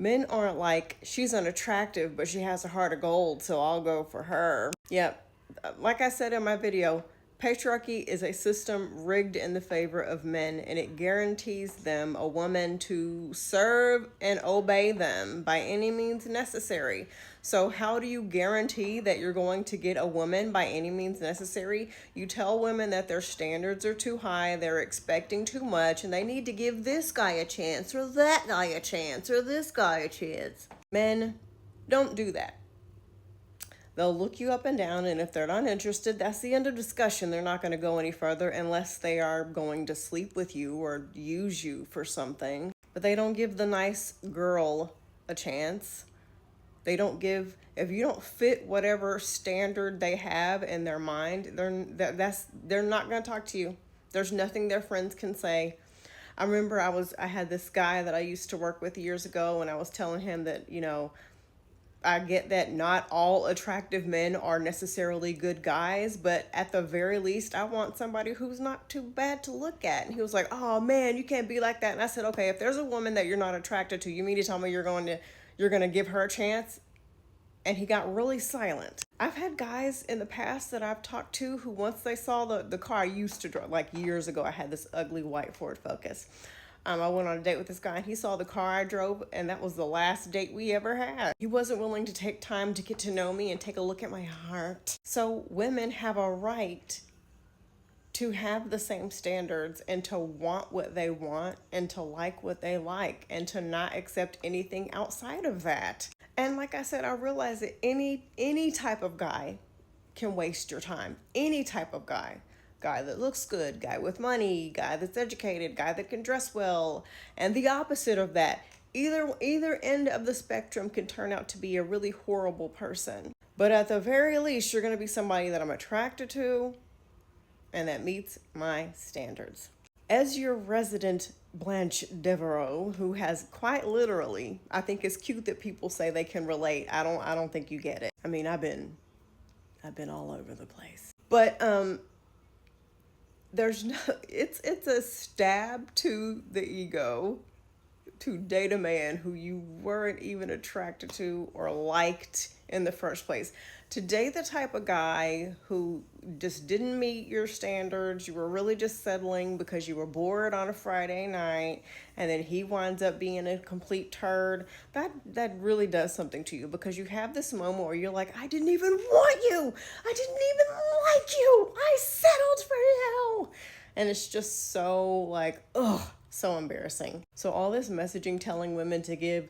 Men aren't like, she's unattractive, but she has a heart of gold, so I'll go for her. Yep. Like I said in my video, patriarchy is a system rigged in the favor of men, and it guarantees them a woman to serve and obey them by any means necessary. So how do you guarantee that you're going to get a woman by any means necessary? You tell women that their standards are too high, they're expecting too much, and they need to give this guy a chance, or that guy a chance, or this guy a chance. Men don't do that. They'll look you up and down, and if they're not interested, that's the end of discussion. They're not going to go any further unless they are going to sleep with you or use you for something. But they don't give the nice girl a chance. They don't give, if you don't fit whatever standard they have in their mind, they're not going to talk to you. There's nothing their friends can say. I remember I had this guy that I used to work with years ago, and I was telling him that, I get that not all attractive men are necessarily good guys, but at the very least, I want somebody who's not too bad to look at. And he was like, oh man, you can't be like that. And I said, okay, if there's a woman that you're not attracted to, you mean to tell me you're going to give her a chance? And he got really silent. I've had guys in the past that I've talked to who, once they saw the car I used to drive, like years ago, I had this ugly white Ford Focus. I went on a date with this guy, and he saw the car I drove, and that was the last date we ever had. He wasn't willing to take time to get to know me and take a look at my heart. So women have a right to have the same standards and to want what they want and to like what they like and to not accept anything outside of that. And like I said, I realize that any type of guy can waste your time. Any type of guy. Guy that looks good, guy with money, guy that's educated, guy that can dress well, and the opposite of that. Either end of the spectrum can turn out to be a really horrible person. But at the very least, you're going to be somebody that I'm attracted to and that meets my standards. As your resident Blanche Devereaux, who has quite literally, I think it's cute that people say they can relate. I don't think you get it. I mean, I've been all over the place. But there's no, it's a stab to the ego to date a man who you weren't even attracted to or liked in the first place. To date the type of guy who just didn't meet your standards, you were really just settling because you were bored on a Friday night, and then he winds up being a complete turd, that really does something to you, because you have this moment where you're like, I didn't even want you. I didn't even like you. I settled for you. And it's just so like, ugh, so embarrassing. So all this messaging telling women to give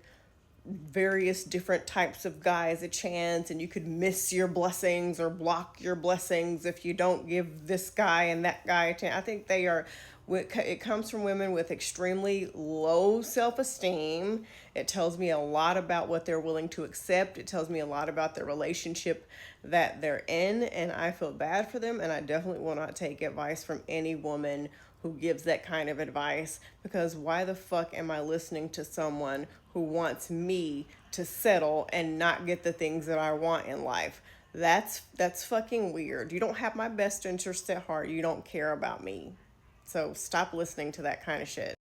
various different types of guys a chance, and you could miss your blessings or block your blessings if you don't give this guy and that guy a chance. I think it comes from women with extremely low self-esteem. It tells me a lot about what they're willing to accept. It tells me a lot about the relationship that they're in, and I feel bad for them, and I definitely will not take advice from any woman who gives that kind of advice, because why the fuck am I listening to someone who wants me to settle and not get the things that I want in life? That's fucking weird. You don't have my best interest at heart. You don't care about me. So stop listening to that kind of shit.